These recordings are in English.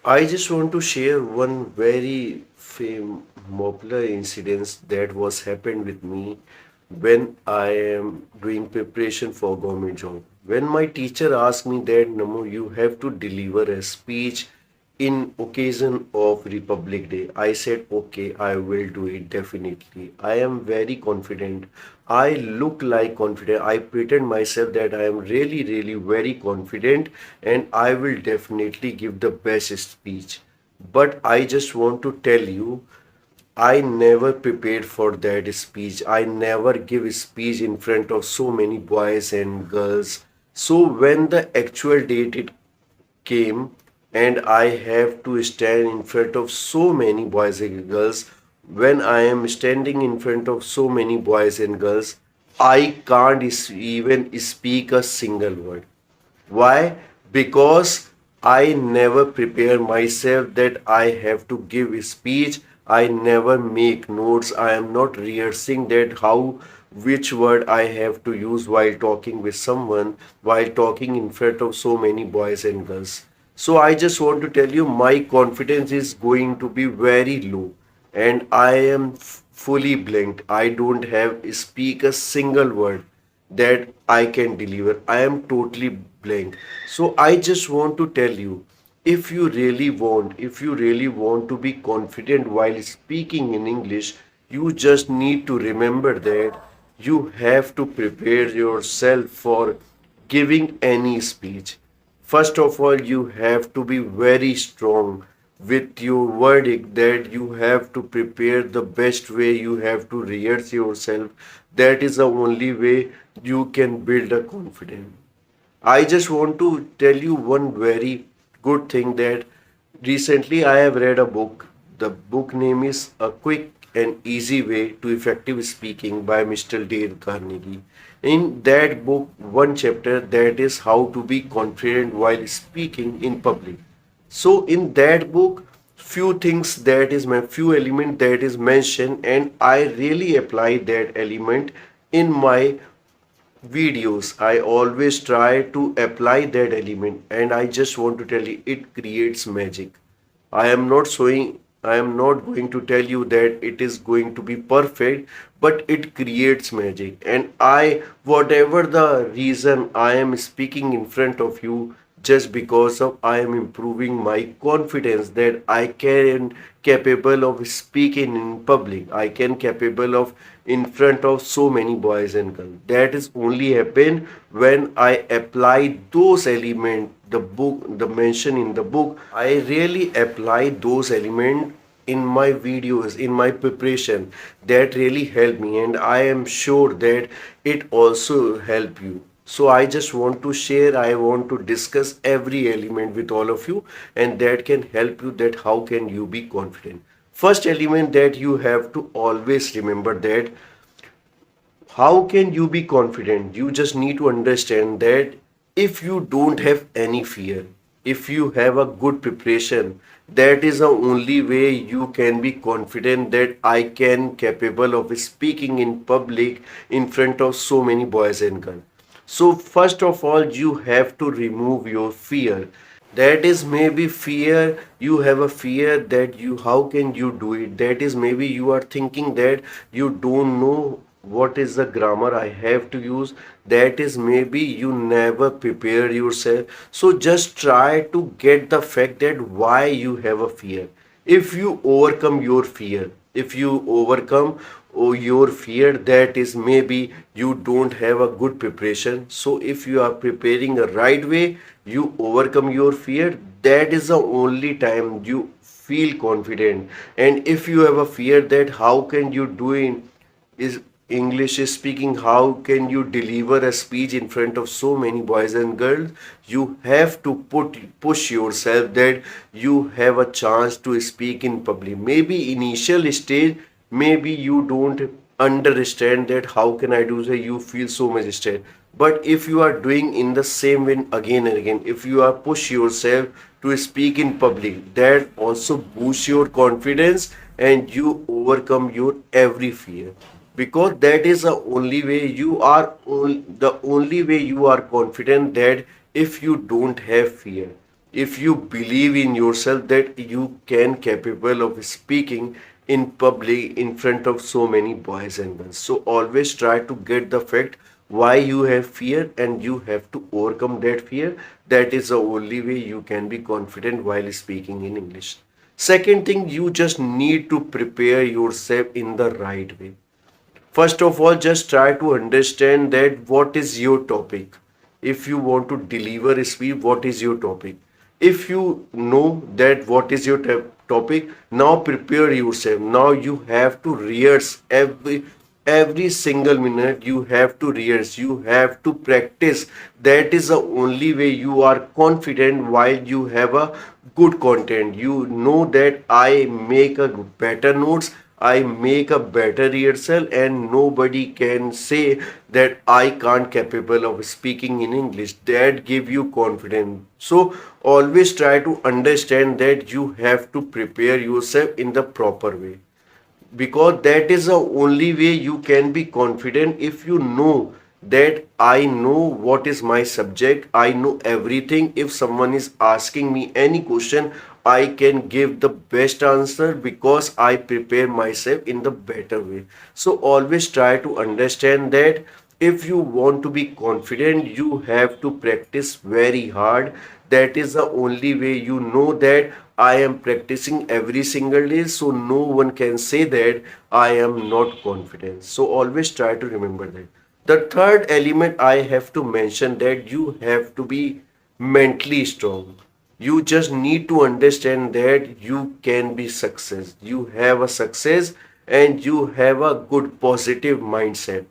I just want to share one very popular incident that was happened with me when I am doing preparation for government job. When my teacher asked me that, Namo, you have to deliver a speech in occasion of Republic Day, I said, okay, I will do it definitely. I am very confident. I look like confident. I pretend myself that I am really, really very confident and I will definitely give the best speech. But I just want to tell you, I never prepared for that speech. I never give a speech in front of so many boys and girls. So when the actual date it came and I have to stand in front of so many boys and girls, when I am standing in front of so many boys and girls, I can't even speak a single word. Why? Because I never prepare myself that I have to give a speech. I never make notes. I am not rehearsing that how which word I have to use while talking with someone, while talking in front of so many boys and girls. So I just want to tell you my confidence is going to be very low and I am fully blanked. I don't have speak a single word that I can deliver. I am totally blank. So I just want to tell you, if you really want to be confident while speaking in English, you just need to remember that you have to prepare yourself for giving any speech. First of all, you have to be very strong with your verdict that you have to prepare the best way, you have to rehearse yourself. That is the only way you can build a confidence. I just want to tell you one very good thing that recently I have read a book. The book name is A Quick and Easy Way to Effective Speaking by Mr. Dale Carnegie. In that book, one chapter that is how to be confident while speaking in public. So in that book, few things that is my few element that is mentioned and I really apply that element in my videos. I always try to apply that element and I just want to tell you it creates magic. I am not going to tell you that it is going to be perfect, but it creates magic. And whatever the reason I am speaking in front of you, just because of I am improving my confidence that I can capable of speaking in public. I can capable of in front of so many boys and girls. That is only happen when I apply those elements, the mention in the book. I really apply those elements in my videos, in my preparation. That really helped me, and I am sure that it also help you. So I just want to share, I want to discuss every element with all of you, and that can help you that how can you be confident. First element that you have to always remember that how can you be confident? You just need to understand that if you don't have any fear, if you have a good preparation, that is the only way you can be confident that I can capable of speaking in public in front of so many boys and girls. So first of all, you have to remove your fear. That is maybe fear, you have a fear that you, how can you do it? That is maybe you are thinking that you don't know what is the grammar I have to use. That is maybe you never prepare yourself. So just try to get the fact that why you have a fear. If you overcome your fear, if you overcome your fear, that is maybe you don't have a good preparation. So if you are preparing the right way, you overcome your fear, that is the only time you feel confident. And if you have a fear that how can you do in is English is speaking, how can you deliver a speech in front of so many boys and girls? You have to push yourself that you have a chance to speak in public. Maybe initial stage, maybe you don't understand that how can I do that. You feel so much scared. But if you are doing in the same way again and again, if you are push yourself to speak in public, that also boosts your confidence and you overcome your every fear, because that is the only way you are the only way you are confident that if you don't have fear, if you believe in yourself that you can capable of speaking in public in front of so many boys and girls. So always try to get the fact why you have fear, and you have to overcome that fear. That is the only way you can be confident while speaking in English. Second thing, you just need to prepare yourself in the right way. First of all, just try to understand that what is your topic. If you want to deliver a speech, what is your topic? If you know that what is your topic, now prepare yourself. Now you have to rehearse every single minute. You have to rehearse. You have to practice. That is the only way you are confident while you have a good content. You know that I make a better notes, I make a better rehearsal, and nobody can say that I can't capable of speaking in English. That give you confidence. So always try to understand that you have to prepare yourself in the proper way, because that is the only way you can be confident. If you know that I know what is my subject, I know everything. If someone is asking me any question, I can give the best answer because I prepare myself in the better way. So always try to understand that if you want to be confident, you have to practice very hard. That is the only way. You know that I am practicing every single day, so no one can say that I am not confident. So always try to remember that. The third element I have to mention, that you have to be mentally strong. You just need to understand that you can be success. You have a success and you have a good positive mindset.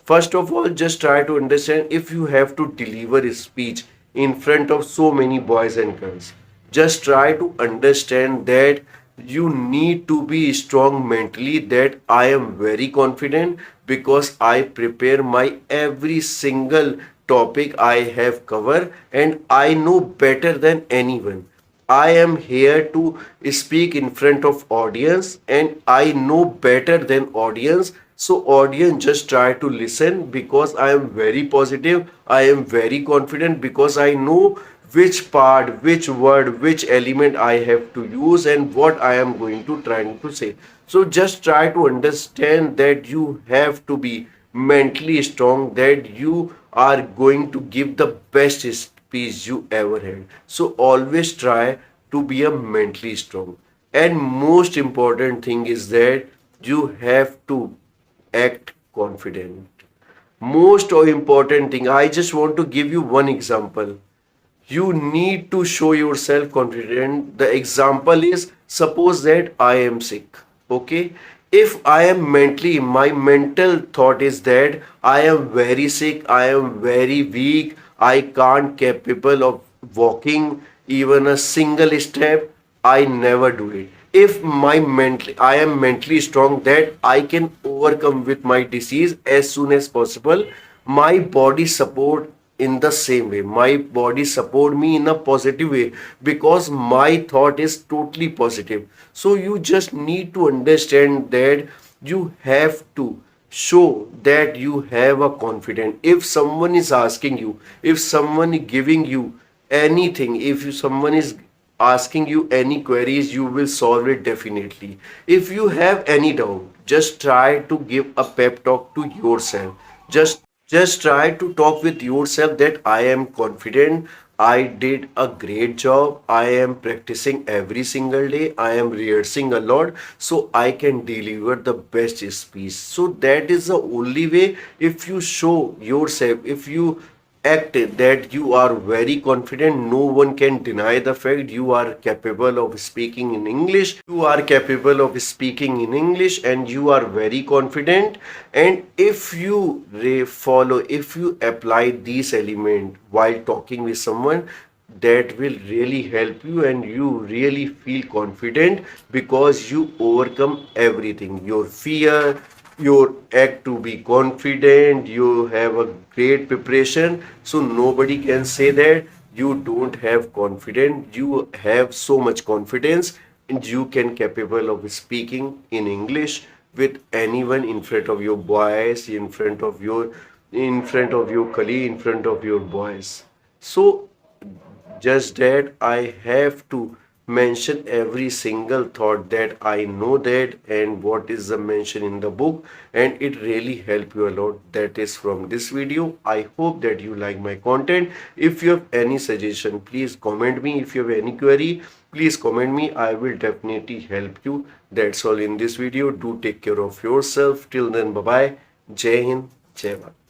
First of all, just try to understand, if you have to deliver a speech in front of so many boys and girls, just try to understand that you need to be strong mentally, that I am very confident because I prepare my every single topic I have covered and I know better than anyone. I am here to speak in front of audience and I know better than audience. So audience, just try to listen because I am very positive. I am very confident because I know which part, which word, which element I have to use and what I am going to try to say. So just try to understand that you have to be mentally strong, that you are going to give the best speech you ever had. So always try to be a mentally strong. And most important thing is that you have to act confident. Most important thing, I just want to give you one example. You need to show yourself confident. The example is, suppose that I am sick. Okay, if I am mentally, my mental thought is that I am very sick, I am very weak, I can't capable of walking even a single step, I never do it. If my mentally, I am mentally strong that I can overcome with my disease as soon as possible, my body support in the same way. My body support me in a positive way because my thought is totally positive. So you just need to understand that you have to show that you have a confidence. If someone is asking you, if someone is giving you anything, if someone is asking you any queries, you will solve it definitely. If you have any doubt, just try to give a pep talk to yourself. Just try to talk with yourself that I am confident, I did a great job, I am practicing every single day, I am rehearsing a lot, so I can deliver the best speech. So that is the only way. If you show yourself, if you act that you are very confident, no one can deny the fact you are capable of speaking in English. You are capable of speaking in English and you are very confident. And if you follow, if you apply these elements while talking with someone, that will really help you and you really feel confident because you overcome everything, your fear, your act to be confident, you have a great preparation. So nobody can say that you don't have confidence. You have so much confidence and you can capable of speaking in English with anyone, in front of your boys, in front of your colleague, in front of your boys. So Just that I have to mention every single thought that I know that and what is the mention in the book, and it really help you a lot. That is from this video. I hope that you like my content. If you have any suggestion, please comment me. If you have any query, please comment me. I will definitely help you. That's all in this video. Do take care of yourself. Till then, bye bye. Jai Hind, Jai Bharat.